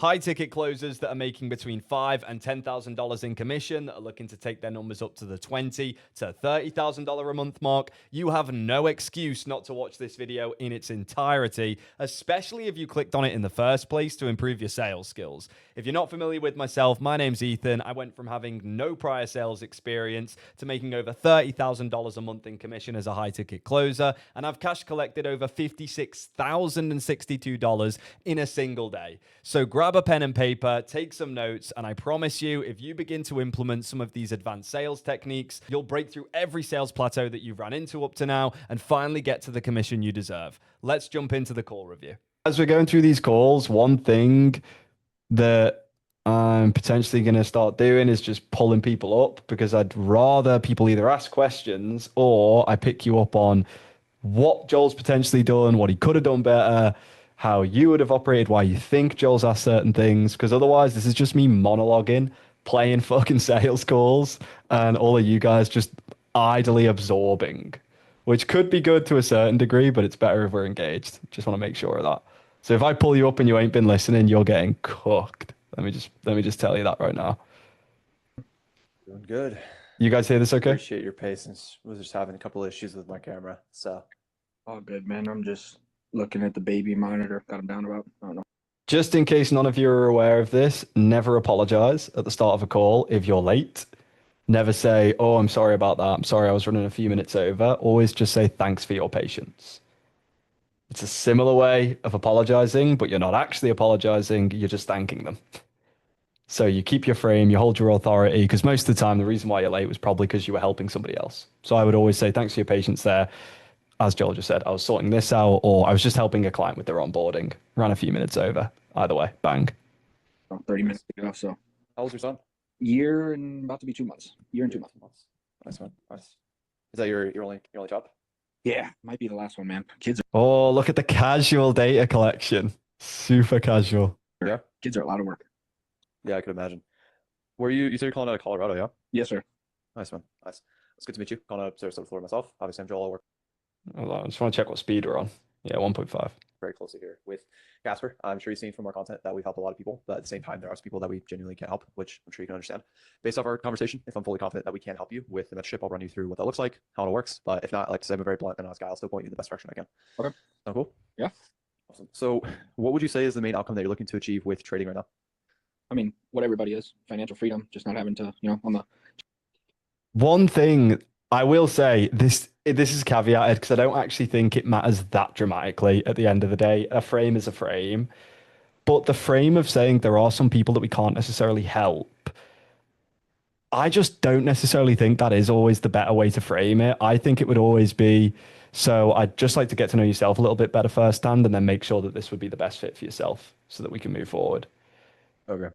High ticket closers that are making between $5,000 and $10,000 in commission that are looking to take their numbers up to the $20,000 to $30,000 a month mark. You have no excuse not to watch this video in its entirety, especially if you clicked on it in the first place to improve your sales skills. If you're not familiar with myself, my name's Ethan. I went from having no prior sales experience to making over $30,000 a month in commission as a high ticket closer, and I've cash collected over $56,062 in a single day. So grab a pen and paper, take some notes, and I promise you, if you begin to implement some of these advanced sales techniques, you'll break through every sales plateau that you've ran into up to now and finally get to the commission you deserve. Let's jump into the call review. As we're going through these calls, one thing that I'm potentially going to start doing is just pulling people up, because I'd rather people either ask questions or I pick you up on what Joel's potentially done, what he could have done better, how you would have operated, why you think Joel's asked certain things, because otherwise this is just me monologuing, playing fucking sales calls, and all of you guys just idly absorbing, which could be good to a certain degree, but it's better if we're engaged. Just want to make sure of that. So if I pull you up and you ain't been listening, you're getting cooked. Let me just tell you that right now. Doing good. You guys hear this okay? Appreciate your patience. Was just having a couple issues with my camera, so. All good, man. I'm just looking at the baby monitor. Got him down about, I don't know. Just in case none of you are aware of this, never apologize at the start of a call if you're late. Never say, oh, I'm sorry about that. I'm sorry I was running a few minutes over. Always just say thanks for your patience. It's a similar way of apologizing, but you're not actually apologizing. You're just thanking them. So you keep your frame, you hold your authority, because most of the time the reason why you're late was probably because you were helping somebody else. So I would always say thanks for your patience there. As Joel just said, I was sorting this out, or I was just helping a client with their onboarding. Ran a few minutes over. Either way, bang. 30 minutes to go, so. How old's your son? Year and about to be 2 months. Year and 2 months. Nice one. Nice. Is that your only job? Yeah, might be the last one, man. Kids Oh, look at the casual data collection. Super casual. are a lot of work. Yeah, I could imagine. You said you're calling out of Colorado, yeah? Yes, sir. Nice one. Nice. It's good to meet you. Calling out of Sarasota, Florida myself. Obviously, I'm Joel. I work Hold on, I just want to check what speed we're on. Yeah, 1.5. very closely here with Casper. I'm sure you've seen from our content that we've helped a lot of people, but at the same time, there are some people that we genuinely can't help, which I'm sure you can understand. Based off our conversation, if I'm fully confident that we can help you with the mentorship, I'll run you through what that looks like, how it works. But if not, like to say, I'm a very blunt and honest guy. I'll still point you in the best direction I can. Okay. Sound cool? Yeah. Awesome. So what would you say is the main outcome that you're looking to achieve with trading right now? I mean, what everybody is, financial freedom, just not having to, on the. One thing I will say, this is caveated because I don't actually think it matters that dramatically at the end of the day. A frame is a frame. But the frame of saying there are some people that we can't necessarily help, I just don't necessarily think that is always the better way to frame it. I think it would always be, so I'd just like to get to know yourself a little bit better firsthand and then make sure that this would be the best fit for yourself so that we can move forward. Okay.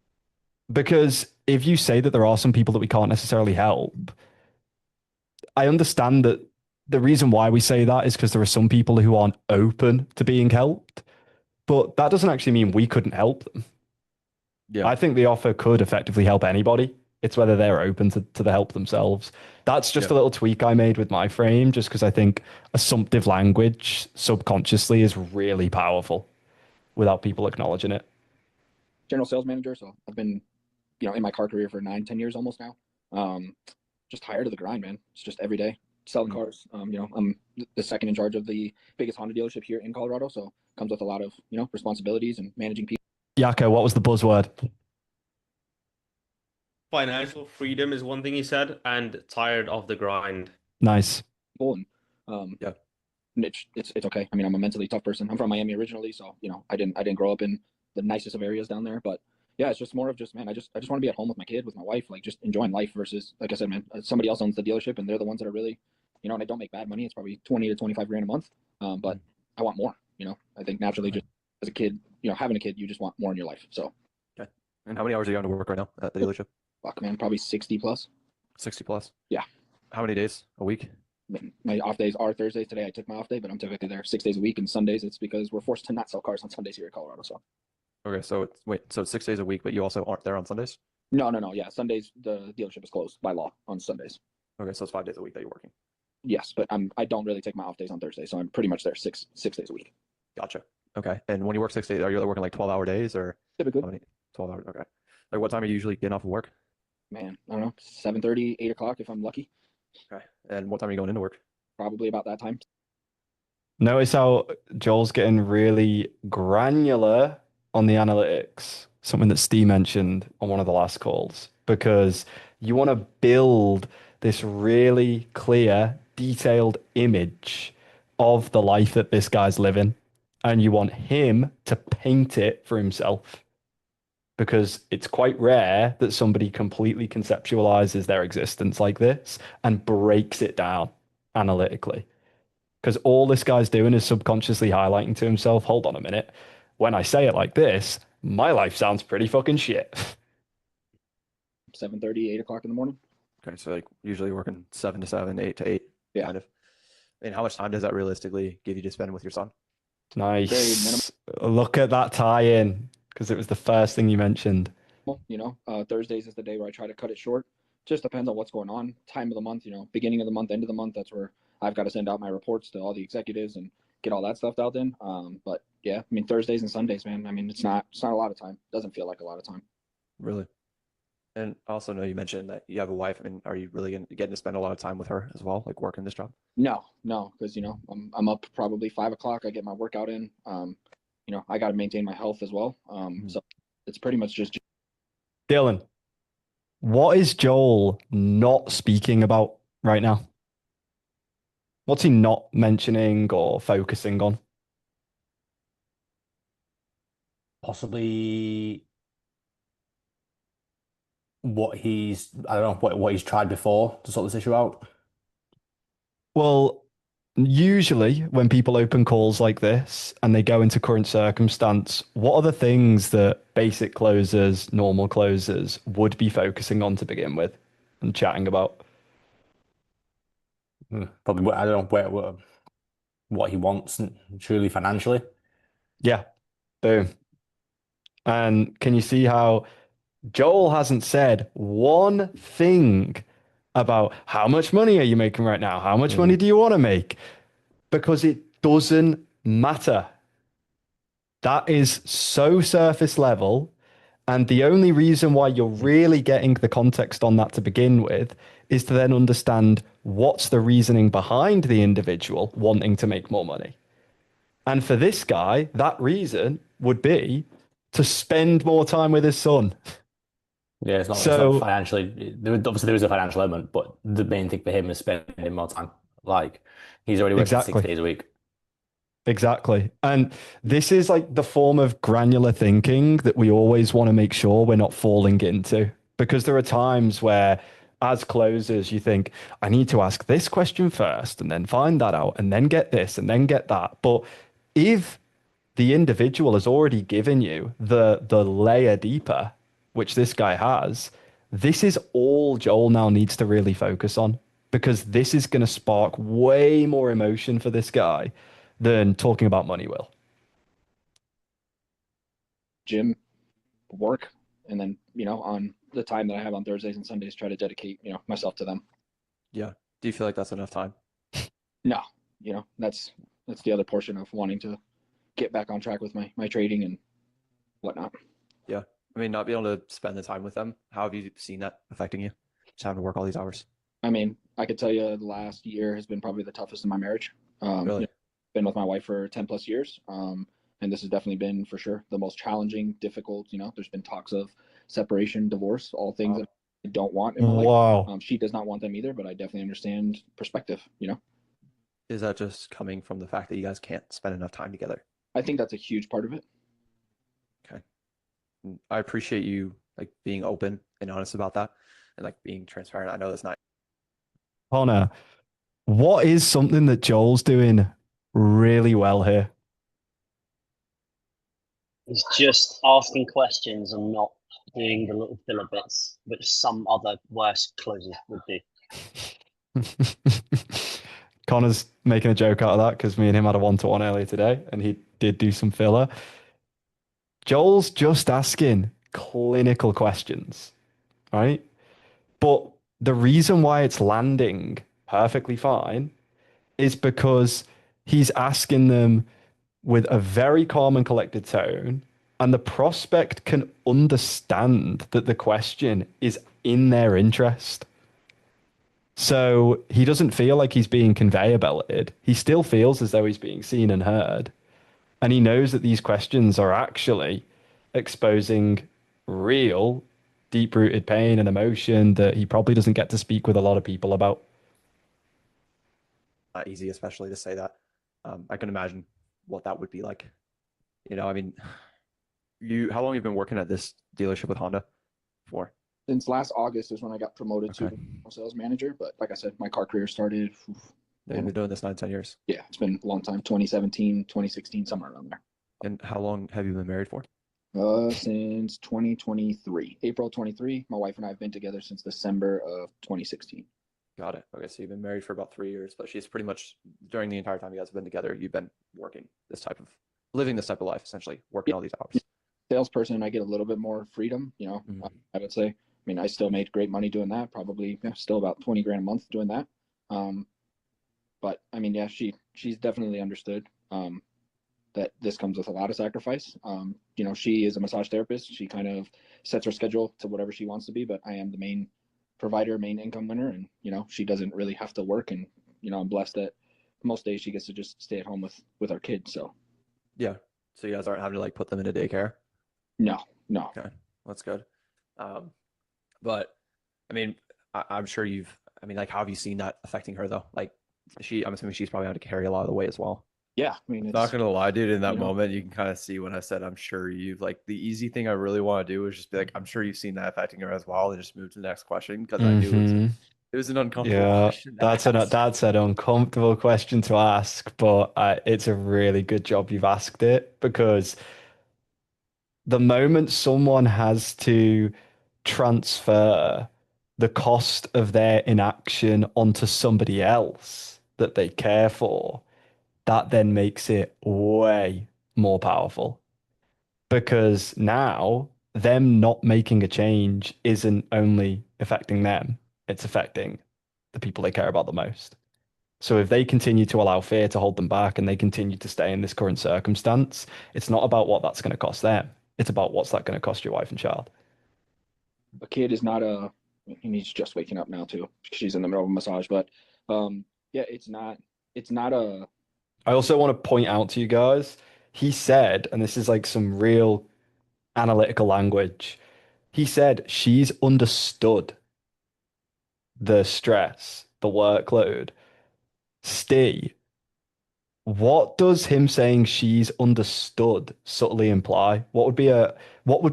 Because if you say that there are some people that we can't necessarily help, I understand that the reason why we say that is because there are some people who aren't open to being helped, but that doesn't actually mean we couldn't help them. Yeah. I think the offer could effectively help anybody. It's whether they're open to the help themselves. That's just a little tweak I made with my frame, just because I think assumptive language subconsciously is really powerful without people acknowledging it. General sales manager, so I've been, in my car career for 9-10 years almost now. Just tired of the grind, man. It's just every day selling cars. I'm the second in charge of the biggest Honda dealership here in Colorado, so comes with a lot of responsibilities and managing people. Yako, what was the buzzword? Financial freedom is one thing he said, and tired of the grind. Nice. And Yeah. it's okay. I mean, I'm a mentally tough person. I'm from Miami originally, so I didn't grow up in the nicest of areas down there, but yeah, it's just more of just, man, I just want to be at home with my kid, with my wife, like just enjoying life versus, like I said, man, somebody else owns the dealership and they're the ones that are really, and I don't make bad money. It's probably 20 to 25 grand a month. But I want more, I think naturally just as a kid, having a kid, you just want more in your life. So. Okay. And how many hours are you on to work right now at the dealership? Fuck, man, probably 60 plus. 60 plus? Yeah. How many days a week? My off days are Thursdays. Today I took my off day, but I'm typically there 6 days a week, and Sundays it's because we're forced to not sell cars on Sundays here in Colorado. So. Okay, so it's 6 days a week, but you also aren't there on Sundays? No. Yeah, Sundays the dealership is closed by law on Sundays. Okay, so it's 5 days a week that you're working. Yes, but I don't really take my off days on Thursday, so I'm pretty much there six days a week. Gotcha. Okay, and when you work 6 days, are you working like 12-hour days or? Typically. 12 hours. Okay. Like what time are you usually getting off of work? Man, I don't know, 7:30, 8 o'clock if I'm lucky. Okay. And what time are you going into work? Probably about that time. Notice how Joel's getting really granular on the analytics, something that Steve mentioned on one of the last calls, because you want to build this really clear, detailed image of the life that this guy's living, and you want him to paint it for himself. Because it's quite rare that somebody completely conceptualizes their existence like this and breaks it down analytically. Because all this guy's doing is subconsciously highlighting to himself, hold on a minute, when I say it like this, my life sounds pretty fucking shit. 7:30, 8 o'clock in the morning. Okay. So like usually working 7 to 7, 8 to 8. Yeah. Kind of. And how much time does that realistically give you to spend with your son? Nice. Look at that tie-in, because it was the first thing you mentioned. Thursdays is the day where I try to cut it short. Just depends on what's going on. Time of the month, beginning of the month, end of the month. That's where I've got to send out my reports to all the executives and get all that stuff out in. But yeah, I mean Thursdays and Sundays, man. I mean it's not a lot of time. Doesn't feel like a lot of time. Really? And I also know you mentioned that you have a wife. I mean, are you really getting to spend a lot of time with her as well, like working this job? No, because I'm up probably 5 o'clock. I get my workout in. I got to maintain my health as well. So it's pretty much just. Dylan, what is Joel not speaking about right now? What's he not mentioning or focusing on? Possibly I don't know what he's tried before to sort this issue out. Well, usually when people open calls like this and they go into current circumstance, what are the things that basic closers, normal closers would be focusing on to begin with and chatting about? Probably, I don't know what he wants truly financially. Yeah, boom. And can you see how Joel hasn't said one thing about how much money are you making right now? How much money do you want to make? Because it doesn't matter. That is so surface level. And the only reason why you're really getting the context on that to begin with is to then understand what's the reasoning behind the individual wanting to make more money. And for this guy, that reason would be to spend more time with his son. Yeah, it's not financially. Obviously, there is a financial element, but the main thing for him is spending more time. Like he's already working 6 days a week. Exactly. And this is like the form of granular thinking that we always want to make sure we're not falling into. Because there are times where, as closers, you think, I need to ask this question first and then find that out and then get this and then get that. But if the individual has already given you the layer deeper, which this guy has, this is all Joel now needs to really focus on, because this is going to spark way more emotion for this guy than talking about money will. Gym, work, and then on the time that I have on Thursdays and Sundays, try to dedicate myself to them. Yeah. Do you feel like that's enough time? No, that's the other portion of wanting to get back on track with my trading and whatnot. Yeah. I mean, not being able to spend the time with them. How have you seen that affecting you? Just having to work all these hours. I mean, I could tell you the last year has been probably the toughest in my marriage. Really? Been with my wife for 10 plus years. And this has definitely been for sure the most challenging, difficult, there's been talks of separation, divorce, all things that I don't want in my life. She does not want them either, but I definitely understand perspective, Is that just coming from the fact that you guys can't spend enough time together? I think that's a huge part of it. Okay. I appreciate you like being open and honest about that and like being transparent. I know that's not. Connor, what is something that Joel's doing really well here? It's just asking questions and not doing the little filler bits, which some other worse closers would do. Connor's making a joke out of that because me and him had a one-to-one earlier today and he did do some filler. Joel's just asking clinical questions, right? But the reason why it's landing perfectly fine is because he's asking them with a very calm and collected tone And the prospect can understand that the question is in their interest. So he doesn't feel like he's being conveyor belted. He still feels as though he's being seen and heard. And he knows that these questions are actually exposing real, deep rooted pain and emotion that he probably doesn't get to speak with a lot of people about. Not easy, especially to say that. I can imagine what that would be like. You know, I mean, how long have you been working at this dealership with Honda for? Since last August is when I got promoted to Okay. sales manager. But like I said, my car career started. They've been doing this 9-10 years. Yeah, it's been a long time. 2017, 2016, somewhere around there. And how long have you been married for? Since 2023, April 23. My wife and I have been together since December of 2016. Got it. Okay, so you've been married for about 3 years, but she's pretty much during the entire time you guys have been together, you've been living this type of life, essentially, working all these hours. Salesperson, I get a little bit more freedom, you know, I would say. I mean, I still made great money doing that, probably still about 20 grand a month doing that. But I mean, yeah, she's definitely understood that this comes with a lot of sacrifice. You know, she is a massage therapist. She kind of sets her schedule to whatever she wants to be, but I am the main provider, main income winner. And, you know, she doesn't really have to work. And, you know, I'm blessed that most days she gets to just stay at home with our kids. So, yeah. So you guys aren't having to like put them into daycare? No. Okay. That's good. But I mean, I'm sure like, how have you seen that affecting her though? Like I'm assuming she's probably had to carry a lot of the weight as well. Yeah. I mean, Not gonna lie, dude, in that you know, moment, you can kind of see when I said, I'm sure you've like the easy thing I really want to do is just be like, I'm sure you've seen that affecting her as well, and just move to the next question because I knew it was an uncomfortable question. That's an uncomfortable question to ask, but it's a really good job you've asked it, because the moment someone has to transfer the cost of their inaction onto somebody else that they care for, that then makes it way more powerful. Because now them not making a change isn't only affecting them, it's affecting the people they care about the most. So if they continue to allow fear to hold them back and they continue to stay in this current circumstance, it's not about what that's going to cost them. It's about what's that going to cost your wife and child. a kid is not and he's just waking up now too. She's in the middle of a massage, but yeah, it's not a. I also want to point out to you guys, he said, and this is like some real analytical language, he said she's understood the stress, the workload. Steve, what does him saying she's understood subtly imply? What would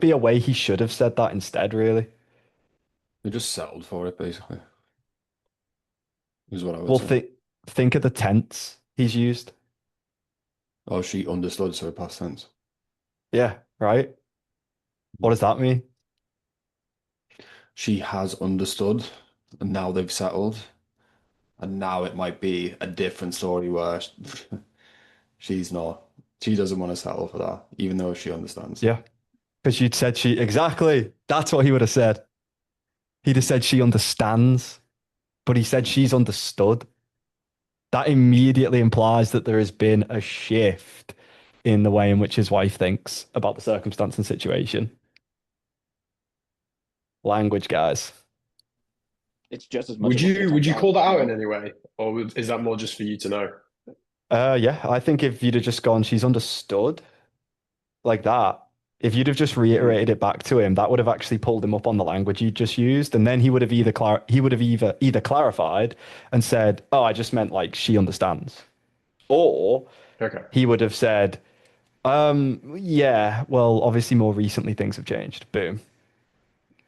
be a way he should have said that instead, really? They just settled for it, basically. Is what I would Well, say. think of the tense he's used. Oh, she understood, so past tense. Yeah, right? What does that mean? She has understood, and now they've settled. And now it might be a different story where she doesn't want to settle for that, even though she understands. Yeah. Because you'd said exactly. That's what he would have said. He'd have said she understands, but he said she's understood. That immediately implies that there has been a shift in the way in which his wife thinks about the circumstance and situation. Language, guys. It's just as much. Would you call that out in any way, or is that more just for you to know? Yeah, I think if you'd have just gone, she's understood, like that. If you'd have just reiterated it back to him, that would have actually pulled him up on the language you just used, and then he would have either clarified and said, "Oh, I just meant like she understands," or he would have said, "Yeah, well, obviously more recently things have changed." Boom.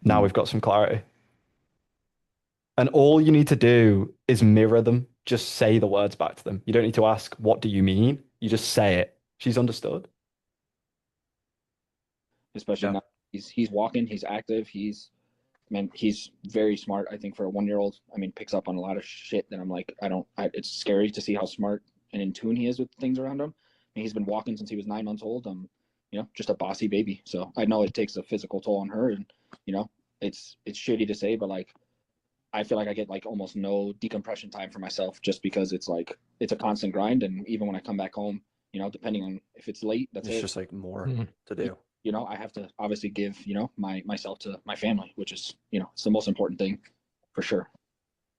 Now we've got some clarity. And all you need to do is mirror them. Just say the words back to them. You don't need to ask, "What do you mean?" You just say it. She's understood. Especially now, he's walking, he's active, he's very smart. I think for a 1-year-old, I mean, picks up on a lot of shit that I'm like, it's scary to see how smart and in tune he is with things around him. I mean, he's been walking since he was 9 months old. You know, just a bossy baby. So I know it takes a physical toll on her, and you know, it's shitty to say, but like, I feel like I get like almost no decompression time for myself just because it's a constant grind. And even when I come back home, you know, depending on if it's late, it's just like more to do. you know, I have to obviously give, you know, myself to my family, which is, you know, it's the most important thing for sure.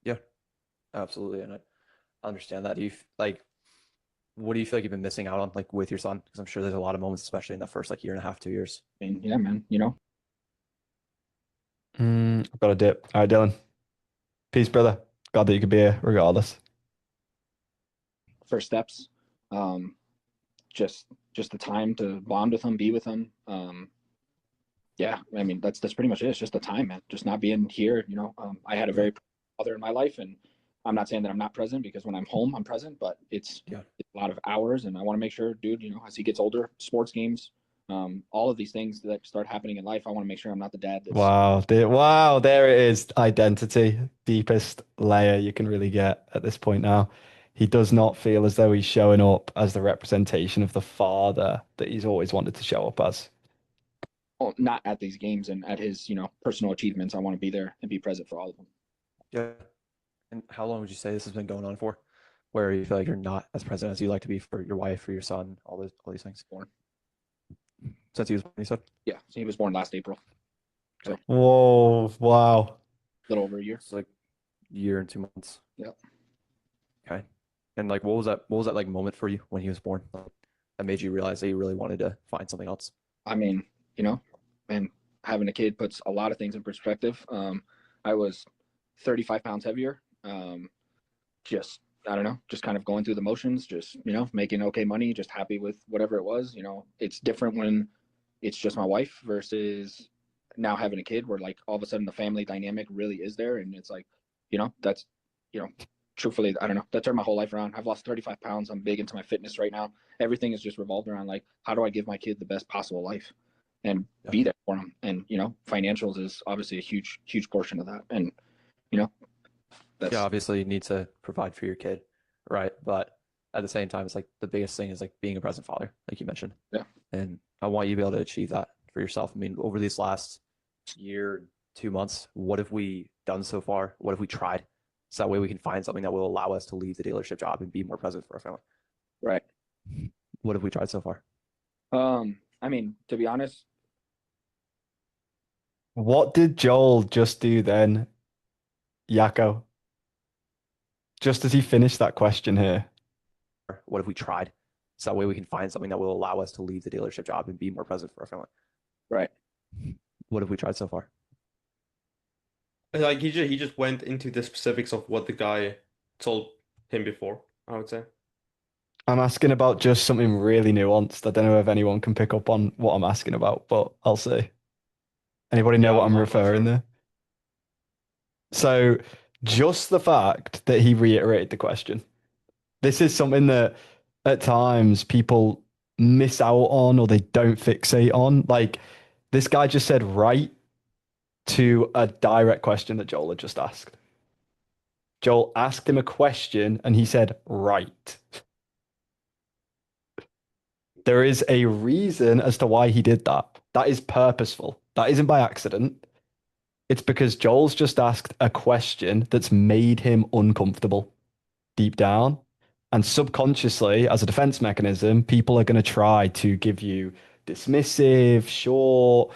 Yeah, absolutely. And I understand that. Do you like, what do you feel like you've been missing out on, like with your son? Because I'm sure there's a lot of moments, especially in the first like year and a half, 2 years. And yeah, man, you know. I've got a dip. All right, Dylan. Peace, brother. Glad that you could be here regardless. First steps, just the time to bond with them, be with them. Yeah, I mean that's pretty much it. It's just the time, man. Just not being here. You know, I had a very father in my life, and I'm not saying that I'm not present, because when I'm home, I'm present. But it's a lot of hours, and I want to make sure, dude. You know, as he gets older, sports games, all of these things that start happening in life, I want to make sure I'm not the dad that's Wow, there it is. Identity, deepest layer you can really get at this point now. He does not feel as though he's showing up as the representation of the father that he's always wanted to show up as. not at these games and at his, you know, personal achievements. I want to be there and be present for all of them. Yeah. And how long would you say this has been going on for, where you feel like you're not as present as you like to be for your wife, for your son, all these things? Born. Since he was born, you said? Yeah, so he was born last April. So Whoa, wow. a little over a year. It's like a year and 2 months. Yeah. Okay. And like, what was that like moment for you when he was born? Like, that made you realize that you really wanted to find something else? I mean, you know, and having a kid puts a lot of things in perspective. I was 35 pounds heavier. Just, I don't know, just kind of going through the motions, just, you know, making okay money, just happy with whatever it was. You know, it's different when it's just my wife versus now having a kid, where like all of a sudden the family dynamic really is there. And it's like, you know, that's, you know, truthfully, I don't know, that turned my whole life around. I've lost 35 pounds. I'm big into my fitness right now. Everything is just revolved around like, how do I give my kid the best possible life and be there for him? And, you know, financials is obviously a huge portion of that. And, you know, yeah, obviously you need to provide for your kid, right? But at the same time, it's like the biggest thing is like being a present father, like you mentioned. Yeah. And I want you to be able to achieve that for yourself. I mean, over these last year, 2 months, what have we done so far? What have we tried? So that way we can find something that will allow us to leave the dealership job and be more present for our family. Right. What have we tried so far? I mean, to be honest, what did Joel just do then, Yako? Just as he finished that question here. What have we tried? So that way we can find something that will allow us to leave the dealership job and be more present for our family. Right. What have we tried so far? Like he just went into the specifics of what the guy told him before, I would say. I'm asking about just something really nuanced. I don't know if anyone can pick up on what I'm asking about, but I'll see. Anybody know what I'm referring there? So just the fact that he reiterated the question. This is something that at times people miss out on or they don't fixate on. Like this guy just said right to a direct question that Joel had just asked. Joel asked him a question and he said right. There is a reason as to why he did that. That is purposeful. That isn't by accident. It's because Joel's just asked a question that's made him uncomfortable deep down. And subconsciously, as a defense mechanism, people are going to try to give you dismissive, short,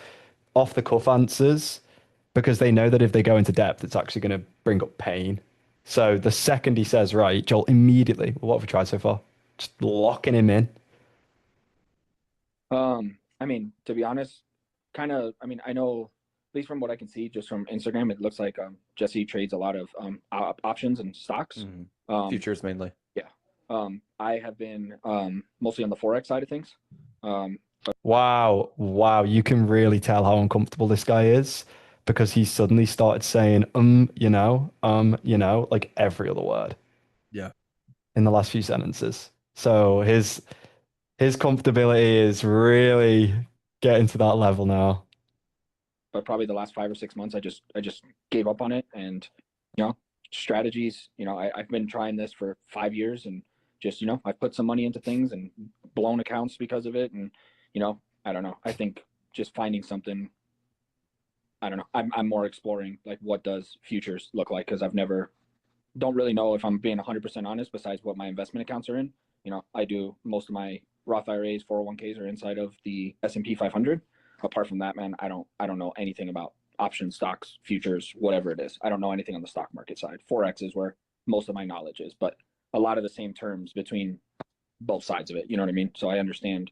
off the cuff answers because they know that if they go into depth, it's actually going to bring up pain. So the second he says, right, Joel immediately, what have we tried so far? Just locking him in. I mean, to be honest, kind of, I mean, I know, at least from what I can see just from Instagram, it looks like Jesse trades a lot of options and stocks. Futures mainly. Yeah. I have been mostly on the Forex side of things. Wow. You can really tell how uncomfortable this guy is because he suddenly started saying, like every other word. Yeah. In the last few sentences. So his comfortability is really getting to that level now. But probably the last 5 or 6 months, I just gave up on it. And, you know, strategies, you know, I've been trying this for 5 years and just, you know, I put some money into things and blown accounts because of it. And, you know, I don't know. I think just finding something, I don't know. I'm more exploring like what does futures look like, because don't really know if I'm being 100% honest besides what my investment accounts are in. You know, I do most of my Roth IRAs, 401ks are inside of the S&P 500. apart from that, man, I don't know anything about options, stocks, futures, whatever it is. I don't know anything on the stock market side. Forex is where most of my knowledge is, but a lot of the same terms between both sides of it. You know what I mean? So I understand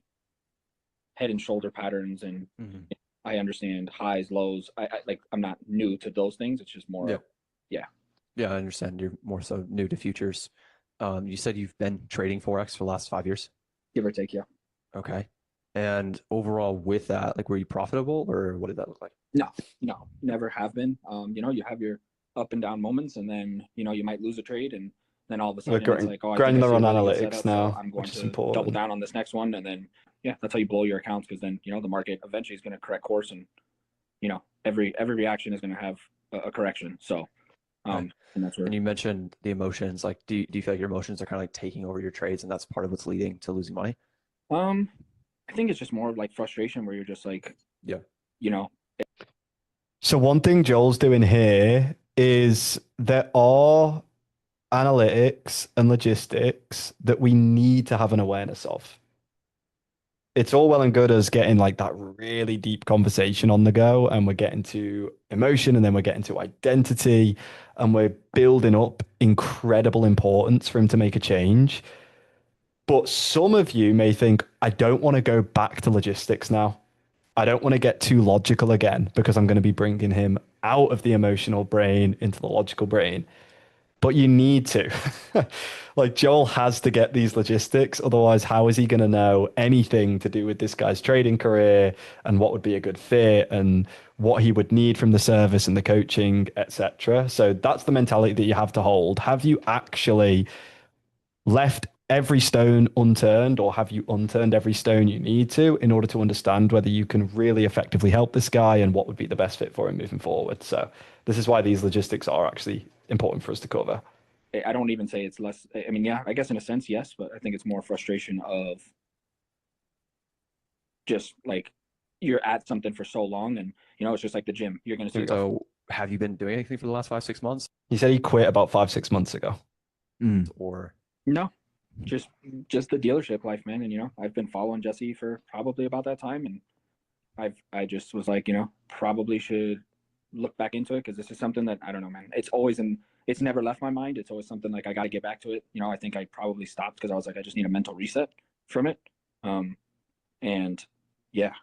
head and shoulder patterns, and I understand highs, lows. I'm not new to those things. It's just more. Yeah, I understand. You're more so new to futures. You said you've been trading Forex for the last 5 years? Give or take, yeah. Okay. And overall with that, like, were you profitable or what did that look like? No, never have been. You have your up and down moments, and then, you might lose a trade, and then all of a sudden it's like, oh, I think I see granular a on really good analytics setup, now, so I'm going which is to important. double down on this next one. And then, that's how you blow your accounts, because then, the market eventually is going to correct course, and, every reaction is going to have a correction. So, and that's where. And you mentioned the emotions. Like, do you feel like your emotions are kind of like taking over your trades and that's part of what's leading to losing money? I think it's just more of like frustration where you're just like, So one thing Joel's doing here is there are analytics and logistics that we need to have an awareness of. It's all well and good as getting like that really deep conversation on the go, and we're getting to emotion, and then we're getting to identity, and we're building up incredible importance for him to make a change. But some of you may think, I don't want to go back to logistics now. I don't want to get too logical again, because I'm going to be bringing him out of the emotional brain into the logical brain. But you need to. Like, Joel has to get these logistics. Otherwise, how is he going to know anything to do with this guy's trading career and what would be a good fit and what he would need from the service and the coaching, etc.? So that's the mentality that you have to hold. Have you actually left every stone unturned, or have you unturned every stone you need to in order to understand whether you can really effectively help this guy and what would be the best fit for him moving forward? So this is why these logistics are actually important for us to cover. I don't even say it's less. I mean, yeah, I guess in a sense, yes, but I think it's more frustration of just like you're at something for so long, and it's just like the gym. You're going to see. So have you been doing anything for the last 5-6 months? He said he quit about 5-6 months ago. Or no, just the dealership life, man. And I've been following Jesse for probably about that time, and I just was like, probably should look back into it, because this is something that I don't know, man. It's never left my mind. It's always something like I got to get back to it. I think I probably stopped because I was like, I just need a mental reset from it. And yeah,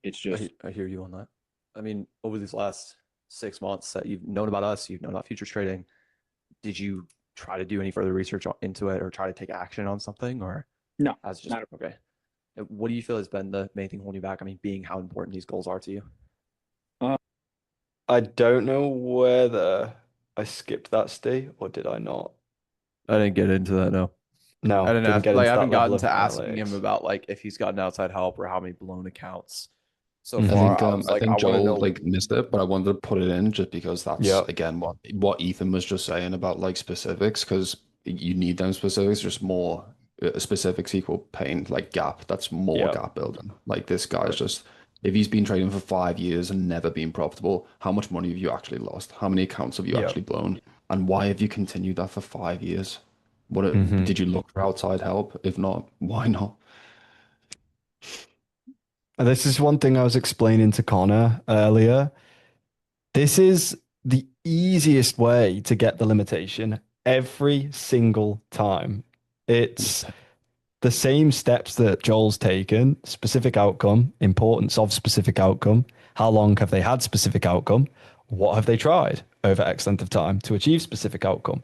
it's just. I hear you on that. I mean, over these last 6 months that you've known about us, you've known about futures trading, did you try to do any further research into it or try to take action on something, or no? As just okay. What do you feel has been the main thing holding you back? I mean, being how important these goals are to you. I don't know whether I skipped that, Steve, or did I not? I didn't get into that. No. No, I didn't ask, get like, into I haven't that level gotten to of asking him analytics. about like if he's gotten outside help or how many blown accounts so I far. think I think want to know. Joel like missed it, but I wanted to put it in just because that's Yeah. again what Ethan was just saying about like specifics, because you need them specifics. Just more specifics equal pain, like gap. That's more Yeah. gap building. Like, this guy's just, if he's been trading for 5 years and never been profitable, how much money have you actually lost? How many accounts have you Yeah. actually blown? And why have you continued that for 5 years? What Mhm. did you look for outside help? If not, why not? And this is one thing I was explaining to Connor earlier. This is the easiest way to get the limitation every single time. It's the same steps that Joel's taken: specific outcome, importance of specific outcome, how long have they had specific outcome, what have they tried over X length of time to achieve specific outcome.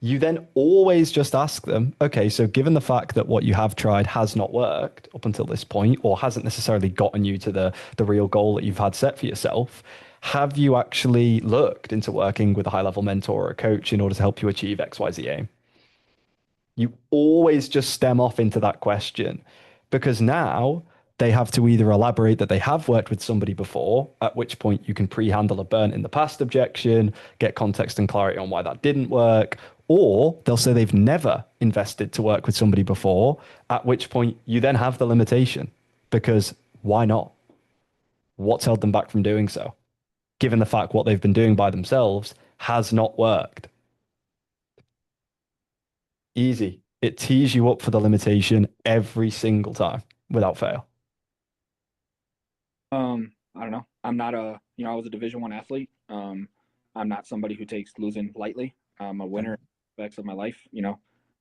You then always just ask them, okay, so given the fact that what you have tried has not worked up until this point, or hasn't necessarily gotten you to the real goal that you've had set for yourself, have you actually looked into working with a high-level mentor or a coach in order to help you achieve XYZ aim? You always just stem off into that question, because now they have to either elaborate that they have worked with somebody before, at which point you can pre-handle a burnt in the past objection, get context and clarity on why that didn't work, or they'll say they've never invested to work with somebody before, at which point you then have the limitation, because why not? What's held them back from doing so, given the fact what they've been doing by themselves has not worked? Easy. It tees you up for the limitation every single time without fail. I don't know. I'm not I was a Division I athlete. I'm not somebody who takes losing lightly. I'm a winner aspects of my life.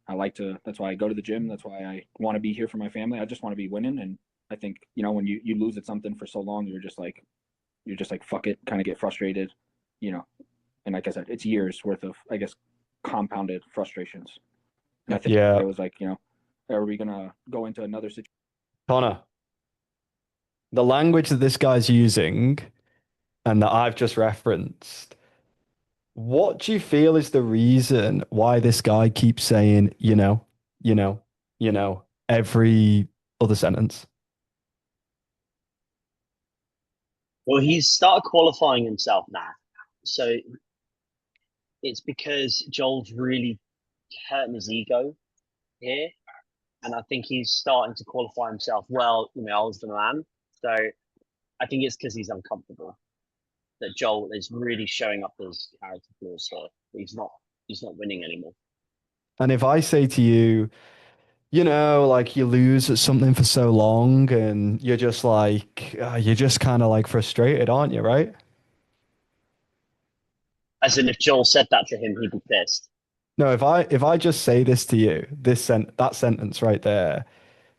I like to, that's why I go to the gym. That's why I want to be here for my family. I just want to be winning. And I think, when you lose at something for so long, you're just like, fuck it, kind of get frustrated, you know. And like I said, it's years worth of, I guess, compounded frustrations. And I think it was like, are we going to go into another situation? Connor, the language that this guy's using and that I've just referenced, what do you feel is the reason why this guy keeps saying, every other sentence? Well, he's started qualifying himself now. So it's because Joel's really hurting his ego here. And I think he's starting to qualify himself. Well, I was the man. So I think it's because he's uncomfortable that Joel is really showing up his character flaws here. He's not winning anymore. And if I say to you, like you lose at something for so long and you're just like, you're just kind of like frustrated, aren't you, right? As in, if Joel said that to him, he'd be pissed. No, if I just say this to you, that sentence right there,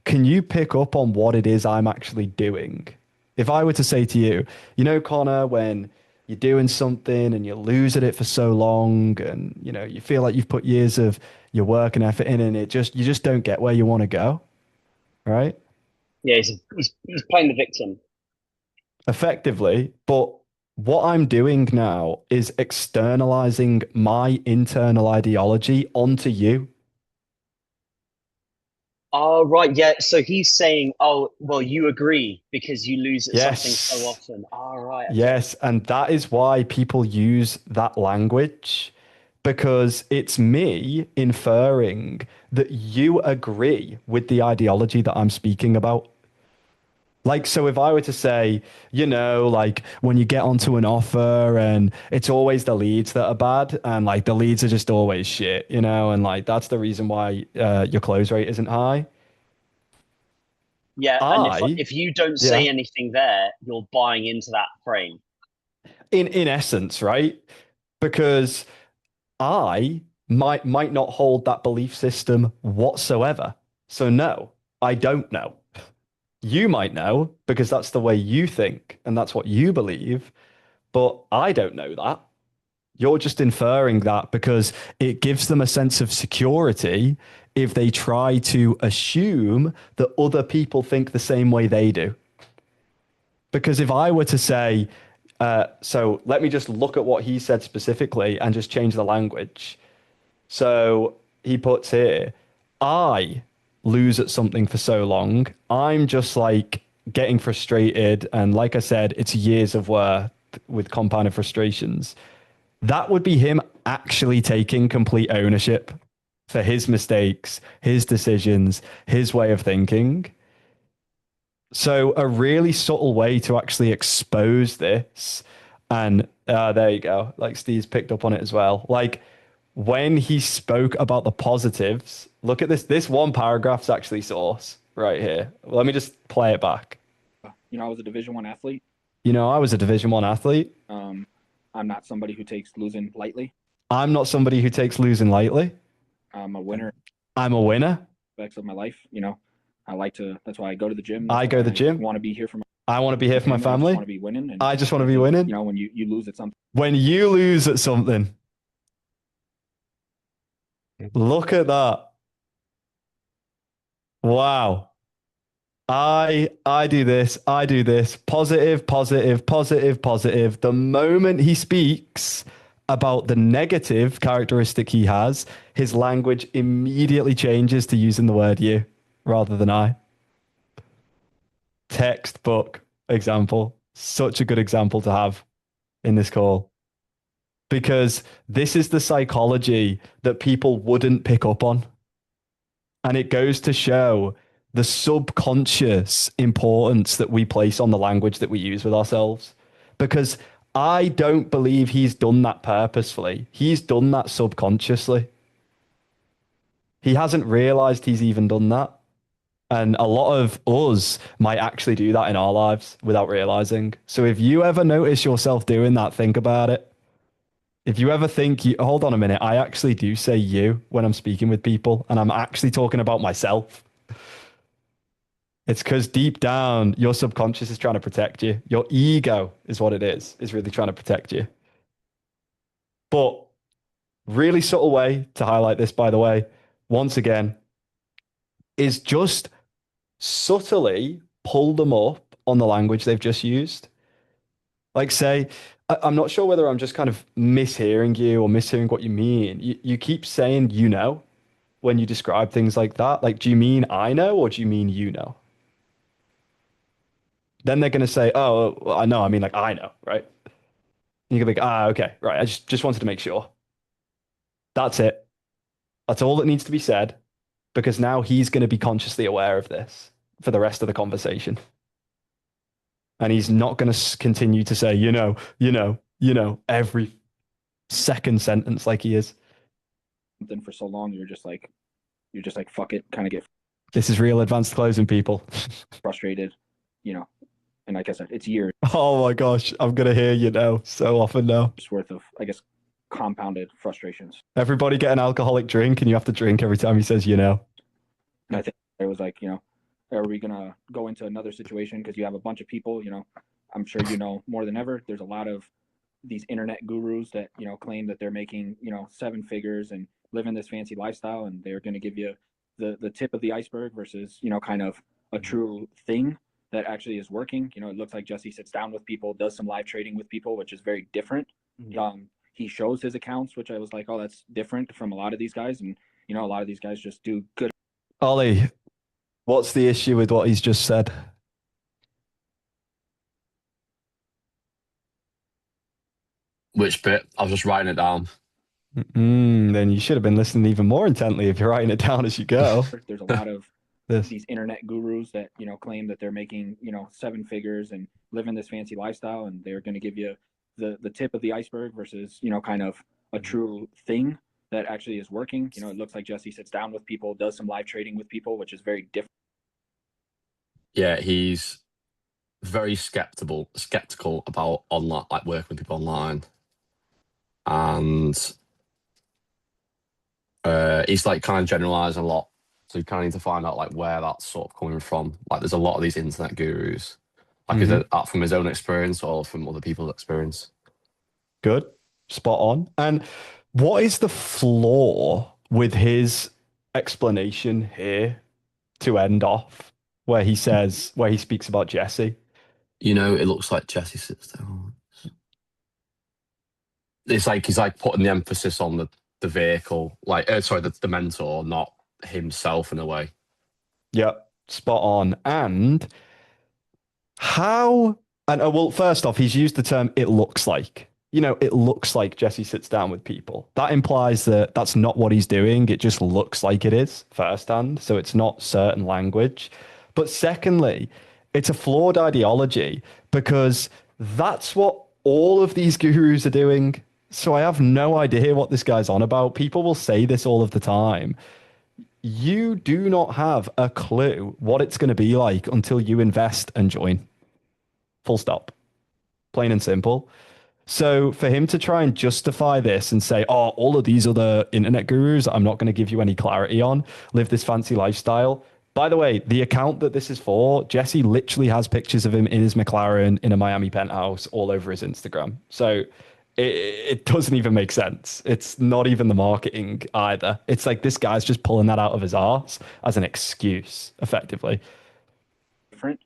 can you pick up on what it is I'm actually doing? If I were to say to you, Connor, when you're doing something and you lose at it for so long and, you feel like you've put years of your work and effort in and you just don't get where you want to go, right? Yeah, he's playing the victim. Effectively, but what I'm doing now is externalizing my internal ideology onto you. Oh, right. Yeah. So he's saying, oh, well, you agree because you lose at something so often. Oh, right. Okay. Yes. And that is why people use that language, because it's me inferring that you agree with the ideology that I'm speaking about. Like, so if I were to say, like when you get onto an offer and it's always the leads that are bad and like the leads are just always shit, and like that's the reason why your close rate isn't high. Yeah. And if you don't say anything there, you're buying into that frame. In essence, right? Because I might not hold that belief system whatsoever. So no, I don't know. You might know because that's the way you think and that's what you believe, but I don't know that. You're just inferring that because it gives them a sense of security if they try to assume that other people think the same way they do. Because if I were to say, so let me just look at what he said specifically and just change the language. So he puts here, I lose at something for so long. I'm just like getting frustrated. And like I said, it's years of work with compounded frustrations. That would be him actually taking complete ownership for his mistakes, his decisions, his way of thinking. So a really subtle way to actually expose this, and there you go, like Steve's picked up on it as well. Like when he spoke about the positives, look at this. This one paragraph's actually source right here. Let me just play it back. I was a Division I athlete. I was a Division I athlete. I'm not somebody who takes losing lightly. I'm not somebody who takes losing lightly. I'm a winner. I'm a winner. Aspects of my life, I like to. That's why I go to the gym. I go to the gym. Want to be here for my. I want to be here for my family. I want to be winning. I just want to be winning. When you lose at something. When you lose at something. Look at that. Wow. I do this. I do this. Positive, positive, positive, positive. The moment he speaks about the negative characteristic he has, his language immediately changes to using the word you rather than I. Textbook example. Such a good example to have in this call. Because this is the psychology that people wouldn't pick up on. And it goes to show the subconscious importance that we place on the language that we use with ourselves. Because I don't believe he's done that purposefully. He's done that subconsciously. He hasn't realized he's even done that. And a lot of us might actually do that in our lives without realizing. So if you ever notice yourself doing that, think about it. If you ever think, hold on a minute, I actually do say you when I'm speaking with people, and I'm actually talking about myself. It's because deep down, your subconscious is trying to protect you. Your ego is what it is really trying to protect you. But really subtle way to highlight this, by the way, once again, is just subtly pull them up on the language they've just used. Like, say, I'm not sure whether I'm just kind of mishearing you or mishearing what you mean. You keep saying, you know, when you describe things like that. Like, do you mean I know or do you mean you know? Then they're going to say, oh, well, I know. I mean, like, I know, right? And you can be like, okay, right. I just wanted to make sure. That's it. That's all that needs to be said, because now he's going to be consciously aware of this for the rest of the conversation. And he's not going to continue to say, you know, every second sentence like he is. Then for so long, you're just like, fuck it, kind of get This is real advanced closing, people. frustrated, you know. And like I said, it's years Oh my gosh, I'm going to hear you know so often now. worth of, I guess, compounded frustrations. Everybody get an alcoholic drink and you have to drink every time he says, you know. And I think it was like, you know, are we going to go into another situation? Because you have a bunch of people, you know, I'm sure you know more than ever. There's a lot of these internet gurus that, you know, claim that they're making, you know, 7 figures and living this fancy lifestyle. And they're going to give you the tip of the iceberg versus, you know, kind of a true thing that actually is working. You know, it looks like Jesse sits down with people, does some live trading with people, which is very different. He shows his accounts, which I was like, oh, that's different from a lot of these guys. And, you know, a lot of these guys just do good. Ollie, what's the issue with what he's just said? Which bit? I was just writing it down. Then you should have been listening even more intently if you're writing it down as you go. There's a lot of these internet gurus that, you know, claim that they're making, you know, 7 figures and living this fancy lifestyle. And they're going to give you the tip of the iceberg versus, you know, kind of a true thing that actually is working. You know, it looks like Jesse sits down with people, does some live trading with people, which is very different. Yeah, he's very skeptical about online, like working with people online, and he's like kind of generalizing a lot. So you kind of need to find out like where that's sort of coming from. Like, there's a lot of these internet gurus. Like, is it from his own experience or from other people's experience? Good, spot on. And what is the flaw with his explanation here to end off, where he speaks about Jesse? You know, it looks like Jesse sits down. It's like he's like putting the emphasis on the vehicle, like the mentor, not himself in a way. Yeah, spot on. And how? And well, first off, he's used the term "it looks like." You know, it looks like Jesse sits down with people. That implies that that's not what he's doing. It just looks like it is firsthand. So it's not certain language. But secondly, it's a flawed ideology because that's what all of these gurus are doing. So I have no idea what this guy's on about. People will say this all of the time. You do not have a clue what it's going to be like until you invest and join. Full stop. Plain and simple. So for him to try and justify this and say, oh, all of these other internet gurus, I'm not going to give you any clarity on, live this fancy lifestyle. By the way, the account that this is for, Jesse literally has pictures of him in his McLaren in a Miami penthouse all over his Instagram. So it doesn't even make sense. It's not even the marketing either. It's like this guy's just pulling that out of his arse as an excuse, effectively. Different.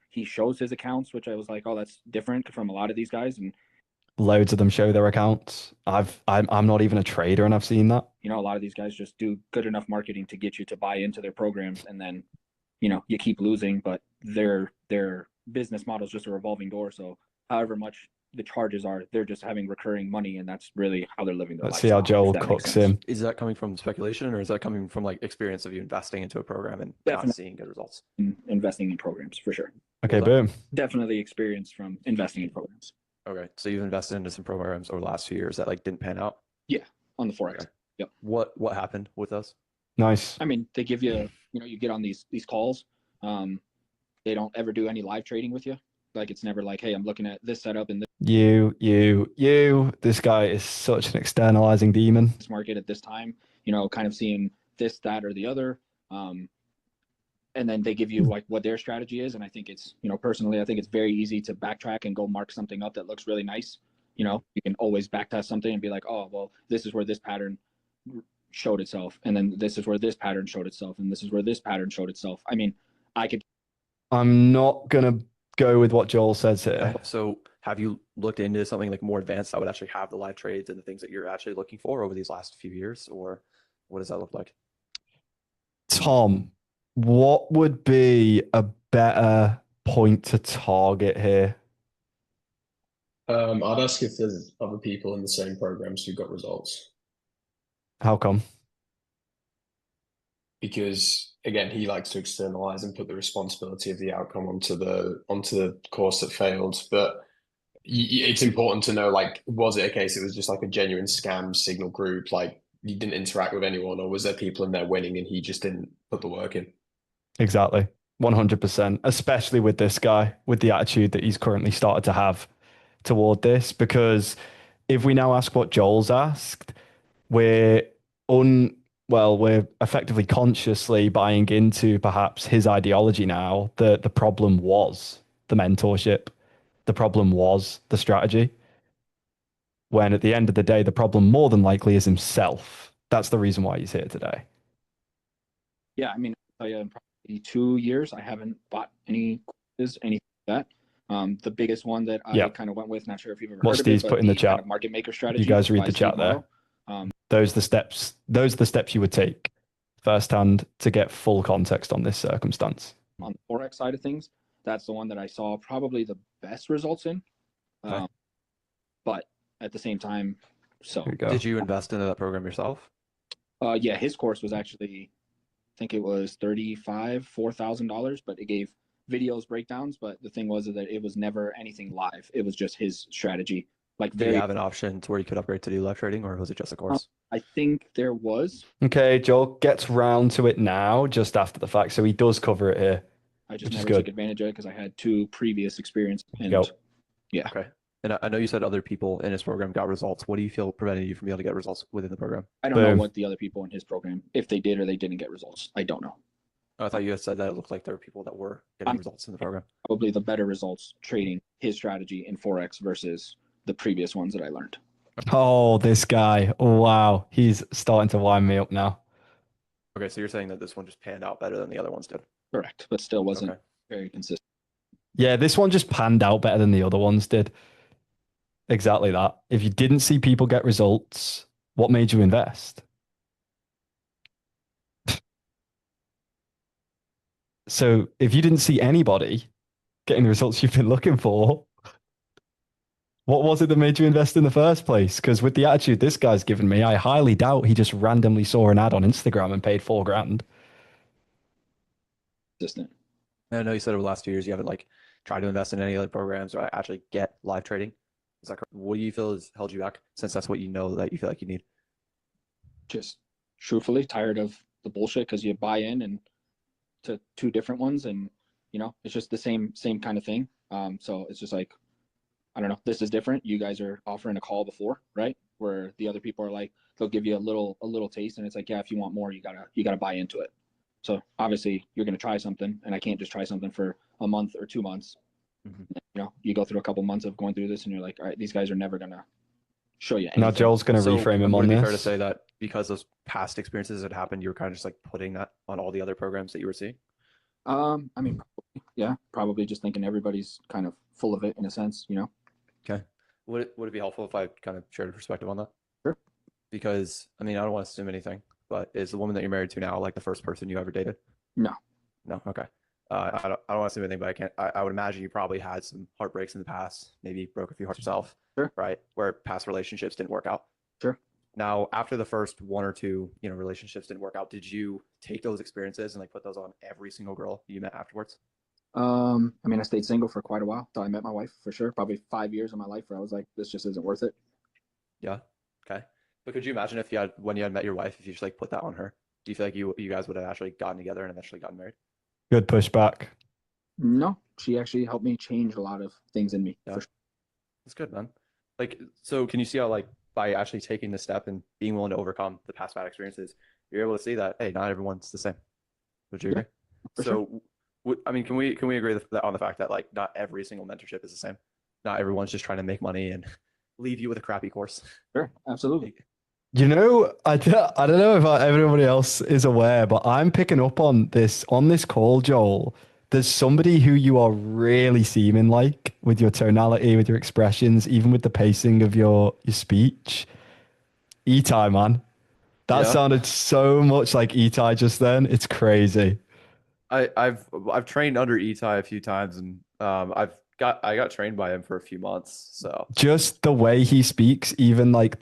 He shows his accounts, which I was like, oh, that's different from a lot of these guys. And loads of them show their accounts. I'm not even a trader, and I've seen that. You know, a lot of these guys just do good enough marketing to get you to buy into their programs, and then, you know, you keep losing, but their business model is just a revolving door. So however much the charges are, they're just having recurring money, and that's really how they're living their life. Let's see how Joel cooks him. Is that coming from speculation, or is that coming from like experience of you investing into a program and Definitely. not seeing good results? Investing in programs, for sure. Okay, boom. Definitely experience from investing in programs. Okay, so you've invested into some programs over the last few years that like didn't pan out? Yeah, on the Forex. Okay. Yep. What happened with those? Nice. I mean, they give you you get on these calls. They don't ever do any live trading with you. Like, it's never like, hey, I'm looking at this setup and This guy is such an externalizing demon. this market at this time, kind of seeing this, that, or the other. And then they give you like what their strategy is. And I think it's, personally, I think it's very easy to backtrack and go mark something up that looks really nice. You can always backtest something and be like, oh, well, this is where this pattern showed itself. And then this is where this pattern showed itself. And this is where this pattern showed itself. I mean, I'm not going to go with what Joel says here. So have you looked into something like more advanced that would actually have the live trades and the things that you're actually looking for over these last few years? Or what does that look like? Tom, what would be a better point to target here? I'd ask if there's other people in the same programs who got results. How come? Because again, he likes to externalize and put the responsibility of the outcome onto the course that failed. But it's important to know, like, was it a case it was just like a genuine scam signal group, like you didn't interact with anyone, or was there people in there winning and he just didn't put the work in? Exactly. 100%, especially with this guy, with the attitude that he's currently started to have toward this. Because if we now ask what Joel's asked, we're effectively consciously buying into perhaps his ideology now that the problem was the mentorship, the problem was the strategy. When at the end of the day, the problem more than likely is himself. That's the reason why he's here today. Yeah, I mean, I'll tell you, in probably 2 years, I haven't bought any courses, anything like that. The biggest one that I kind of went with, not sure if you've ever heard Steve's of it, put but in the the chat. kind of market maker strategy. You guys read by the chat Steve there. Morrow. Those are the steps you would take firsthand to get full context on this circumstance. On the Forex side of things, that's the one that I saw probably the best results in. But at the same time, Did you invest into that program yourself? Yeah, his course was actually, I think it was $4,000, but it gave videos breakdowns. But the thing was that it was never anything live. It was just his strategy. Like, did you have an option to where you could upgrade to do live trading, or was it just a course? I think there was. Okay, Joel gets round to it now, just after the fact, so he does cover it here. I just never took advantage of it because I had 2 previous experience. And yeah. Okay. And I know you said other people in his program got results. What do you feel prevented you from being able to get results within the program? I don't know what the other people in his program, if they did or they didn't get results. I don't know. I thought you had said that it looked like there were people that were getting results in the program. Probably the better results trading his strategy in Forex versus the previous ones that I learned. Oh, this guy. Oh, wow. He's starting to wind me up now. Okay, so you're saying that this one just panned out better than the other ones did? Correct, but still wasn't very consistent. Yeah, this one just panned out better than the other ones did. Exactly that. If you didn't see people get results, what made you invest? So if you didn't see anybody getting the results you've been looking for, what was it that made you invest in the first place? Because with the attitude this guy's given me, I highly doubt he just randomly saw an ad on Instagram and paid $4,000. I know you said over the last 2 years you haven't tried to invest in any other programs or actually get live trading. Is that correct? What do you feel has held you back, since that's what you know that you feel like you need? Just truthfully tired of the bullshit, because you buy in and to 2 different ones, and it's just the same kind of thing. So it's just like, I don't know, this is different. You guys are offering a call before, right? Where the other people are like, they'll give you a little taste, and it's like, yeah, if you want more, you gotta buy into it. So obviously you're gonna try something, and I can't just try something for a month or 2 months. You go through a couple months of going through this, and you're like, all right, these guys are never gonna show you anything. Now Joel's gonna reframe him on this. Fair to say that because those past experiences had happened, you were kind of just putting that on all the other programs that you were seeing? I mean, probably just thinking everybody's kind of full of it in a sense, Okay. Would it be helpful if I kind of shared a perspective on that? Sure. Because, I mean, I don't want to assume anything, but is the woman that you're married to now the first person you ever dated? No. No. Okay. I don't want to assume anything, but I would imagine you probably had some heartbreaks in the past, maybe broke a few hearts yourself. Sure. Right? Where past relationships didn't work out. Sure. Now, after the first 1 or 2, relationships didn't work out, did you take those experiences and put those on every single girl you met afterwards? I mean, I stayed single for quite a while until I met my wife, for sure. Probably 5 years of my life where I was like, this just isn't worth it. Yeah. Okay. But could you imagine when you had met your wife, if you just put that on her? Do you feel like you guys would have actually gotten together and eventually gotten married? Good pushback. No, she actually helped me change a lot of things in me. Yeah. For sure. That's good, man. Like, so can you see how, like, by actually taking the step and being willing to overcome the past bad experiences, you're able to see that, hey, not everyone's the same. Would you agree? For So, I mean, can we agree on the fact that, like, not every single mentorship is the same? Not everyone's just trying to make money and leave you with a crappy course. Sure, absolutely. You know, I don't know if everybody else is aware, but I'm picking up on this call, Joel. There's somebody who you are really seeming like with your tonality, with your expressions, even with the pacing of your speech. Etai, man. That sounded so much like Etai just then. It's crazy. I've trained under Etai a few times, and I got trained by him for a few months. So just the way he speaks, even like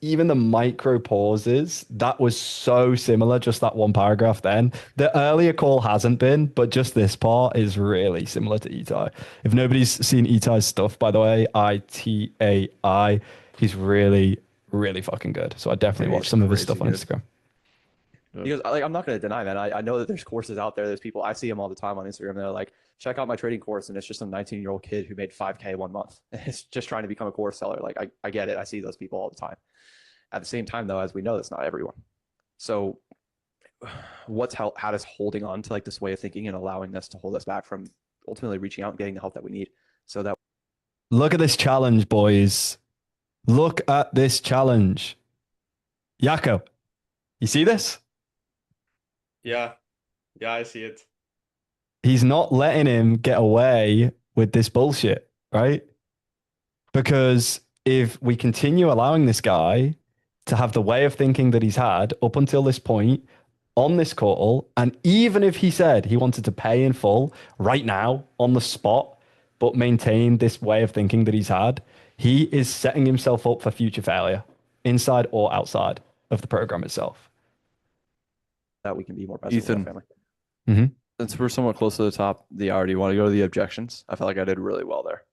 even the micro pauses, that was so similar. Just that one paragraph. Then the earlier call hasn't been, but just this part is really similar to Etai. If nobody's seen Etai's stuff, by the way, ITAI, he's really, really fucking good. So I definitely watch some of his stuff on Instagram. Because, like, I'm not going to deny, man. I know that there's courses out there. There's people, I see them all the time on Instagram. They're like, check out my trading course. And it's just some 19-year-old kid who made 5K 1 month. It's just trying to become a course seller. Like, I get it. I see those people all the time. At the same time, though, as we know, that's not everyone. So what's had us holding on to, like, this way of thinking and allowing this to hold us back from ultimately reaching out and getting the help that we need? So that. Look at this challenge, boys. Look at this challenge. Yako, you see this? Yeah, I see it. He's not letting him get away with this bullshit, right? Because if we continue allowing this guy to have the way of thinking that he's had up until this point on this call, and even if he said he wanted to pay in full right now on the spot, but maintain this way of thinking that he's had, he is setting himself up for future failure, inside or outside of the program itself. That we can be more present with our family. Mm-hmm. Since we're somewhat close to the top, the hour, do you want to go to the objections? I felt like I did really well there.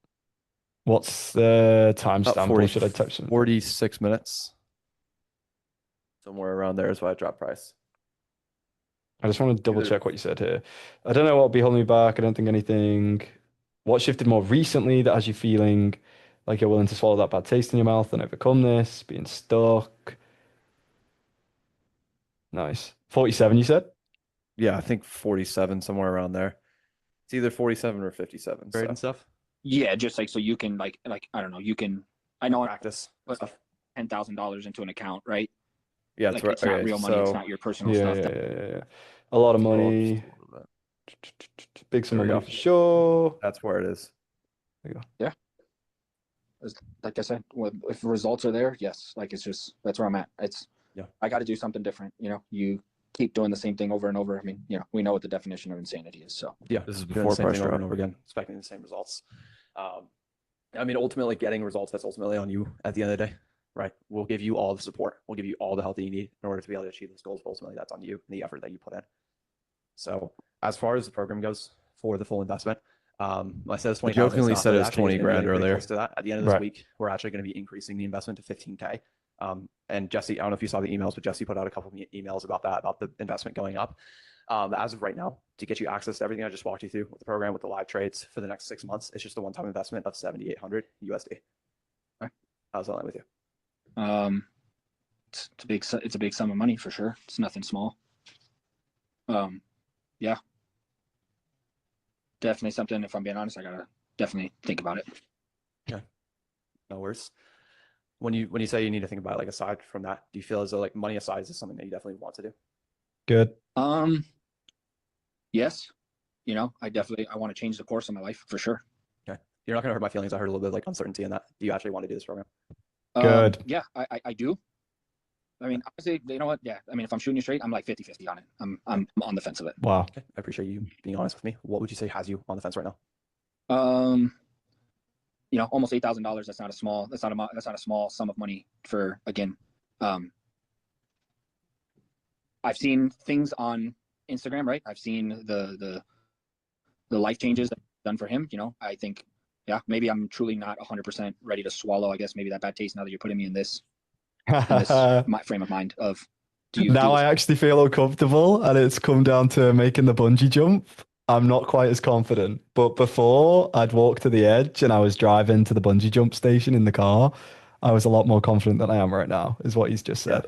What's the timestamp? 40, or should I touch them? 46 minutes. Somewhere around there is why I dropped price. I just want to double check what you said here. I don't know what will be holding me back. I don't think anything. What shifted more recently that has you feeling like you're willing to swallow that bad taste in your mouth and overcome this? Being stuck. Nice. 47, you said? Yeah, I think 47, somewhere around there. It's either 47 or 57. Grade and stuff. Yeah, just like so you can like I don't know, you can I know Practice stuff. $10,000 into an account, right? Yeah, Like that's it's not real money, it's not your personal stuff. Yeah. A lot of money. Big sum of money for sure. That's where it is. There you go. Yeah. Like I said, if results are there, yes. Like it's just that's where I'm at. I got to do something different. You know, you keep doing the same thing over and over. I mean, you know, we know what the definition of insanity is. So yeah, this is doing before the same price thing over drop. and over again, expecting the same results. I mean, ultimately getting results, that's ultimately on you at the end of the day, right? We'll give you all the support. We'll give you all the help that you need in order to be able to achieve those goals. But ultimately, that's on you and the effort that you put in. So as far as the program goes for the full investment, I said it's 20. Jokingly said it's 20 grand earlier. Close to that. At the end of this week, we're actually going to be increasing the investment to 15K. And Jesse, I don't know if you saw the emails, but Jesse put out a couple of emails about that, about the investment going up. As of right now, to get you access to everything I just walked you through with the program, with the live trades for the next 6 months, it's just a one-time investment of 7,800 USD. Okay. How's that with you? It's a big sum of money for sure. It's nothing small. Yeah. Definitely something, if I'm being honest, I gotta definitely think about it. Okay. No worries. When you say you need to think about it, like aside from that, do you feel as though like money aside is something that you definitely want to do? Good. Yes. You know, I want to change the course of my life for sure. Okay. You're not gonna hurt my feelings. I heard a little bit of like uncertainty in that. Do you actually want to do this program? Good. Yeah, I do. I mean, honestly, you know what? Yeah. I mean, if I'm shooting you straight, I'm like 50-50 on it. I'm on the fence of it. Wow. Okay. I appreciate you being honest with me. What would you say has you on the fence right now? You know, almost $8,000. That's not a small sum of money for, again, I've seen things on Instagram, right? I've seen the life changes that I've done for him. You know, I think, yeah, maybe I'm truly not 100% ready to swallow, I guess, maybe that bad taste now that you're putting me in this my frame of mind of do you Now do I actually feel uncomfortable, and it's come down to making the bungee jump. I'm not quite as confident, but before I'd walk to the edge and I was driving to the bungee jump station in the car, I was a lot more confident than I am right now, is what he's just said.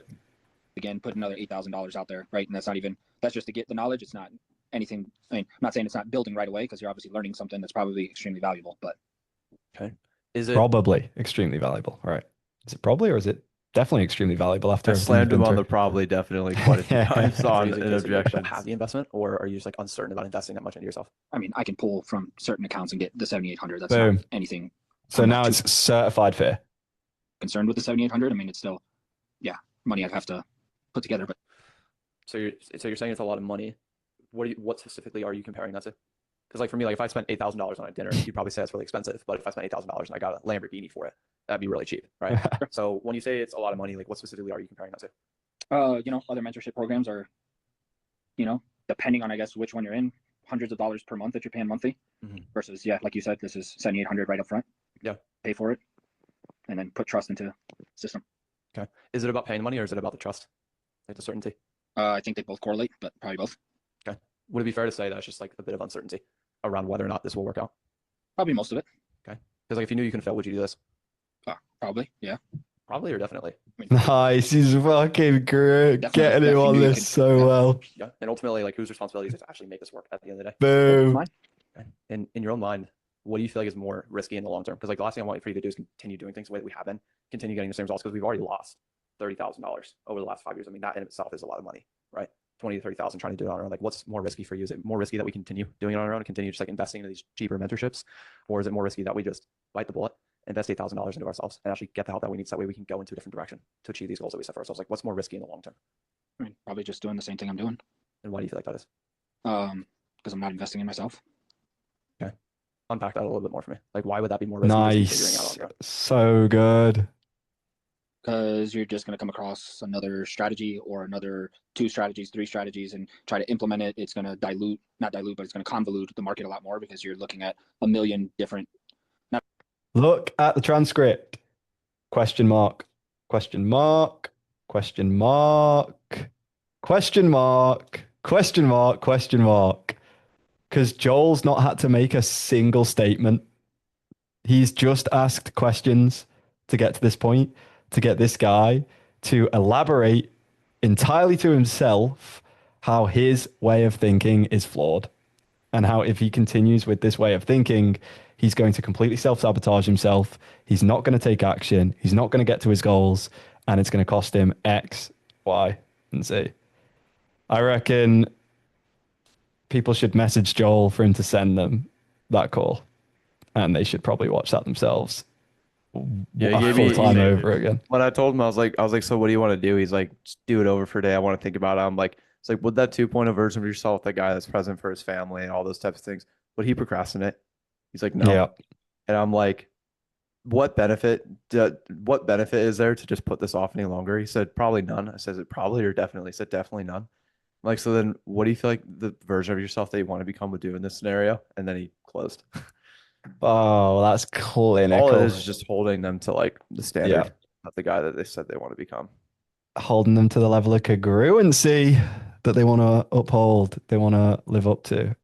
again put another $8,000 out there, right? And that's just to get the knowledge. It's not anything. I mean, I'm not saying it's not building right away because you're obviously learning something that's probably extremely valuable. But Okay. Is it Probably extremely valuable, right? Is it probably, or is it definitely extremely valuable after I everything slammed you've him been on through? the probably definitely quite a few times so on is it an a case that you objection. have the investment, or are you just like uncertain about investing that much into yourself? I mean, I can pull from certain accounts and get the 7,800. That's Boom. not anything. So I'm now not it's certified fear. concerned with the 7,800. I mean, it's still, yeah, money I'd have to put together. But So you're saying it's a lot of money. What specifically are you comparing that to? Because like for me, like if I spent $8,000 on a dinner, you'd probably say it's really expensive. But if I spent $8,000 and I got a Lamborghini for it, that'd be really cheap, right? So when you say it's a lot of money, like what specifically are you comparing that to? Other mentorship programs are, depending on, I guess, which one you're in, hundreds of dollars per month that you're paying monthly versus, yeah, like you said, this is 7,800 right up front. Yeah. Pay for it and then put trust into the system. Okay. Is it about paying money or is it about the trust? Like the certainty? I think they both correlate, but probably both. Okay. Would it be fair to say that's just like a bit of uncertainty around whether or not this will work out? Probably most of it. Okay. Because like if you knew you couldn't fail, would you do this? Probably, yeah. Probably or definitely? Nice. He's fucking great. Getting him on this so well. Yeah. And ultimately, like whose responsibility is it to actually make this work at the end of the day? Boom. Okay. And in your own mind, what do you feel like is more risky in the long term? Because like the last thing I want for you to do is continue doing things the way that we have been, continue getting the same results because we've already lost $30,000 over the last 5 years. I mean, that in itself is a lot of money, right? 20 to 30,000 trying to do it on our own. Like what's more risky for you? Is it more risky that we continue doing it on our own and continue just like investing into these cheaper mentorships? Or is it more risky that we just bite the bullet, invest $8,000 into ourselves and actually get the help that we need so that way we can go into a different direction to achieve these goals that we set for ourselves? Like what's more risky in the long term? I mean, probably just doing the same thing I'm doing. And why do you feel like that is? Because I'm not investing in myself. Okay. Unpack that a little bit more for me. Like why would that be more risky? Nice. So good. Because you're just going to come across another strategy or another 2 strategies, 3 strategies, and try to implement it. It's going to not dilute, but it's going to convolute the market a lot more because you're looking at a million different. Look at the transcript. Question mark. Question mark. Question mark. Question mark. Question mark. Question mark. Because Joel's not had to make a single statement. He's just asked questions to get to this point, to get this guy to elaborate entirely to himself how his way of thinking is flawed and how if he continues with this way of thinking, he's going to completely self-sabotage himself. He's not going to take action. He's not going to get to his goals, and it's going to cost him X, Y, and Z. I reckon people should message Joel for him to send them that call, and they should probably watch that themselves. Yeah, a full time over again. When I told him, I was like, so what do you want to do? He's like, just do it over for a day. I want to think about it. I'm like, it's like, would that 2.0 version of yourself, that guy that's present for his family and all those types of things, would he procrastinate? He's like, no. Yeah. And I'm like, what benefit is there to just put this off any longer? He said, probably none. I said, probably or definitely? He said, definitely none. I'm like, so then what do you feel like the version of yourself that you want to become would do in this scenario? And then he closed. Oh, that's clinical. All it is just holding them to like the standard of the guy that they said they want to become. Holding them to the level of congruency that they want to uphold, they want to live up to.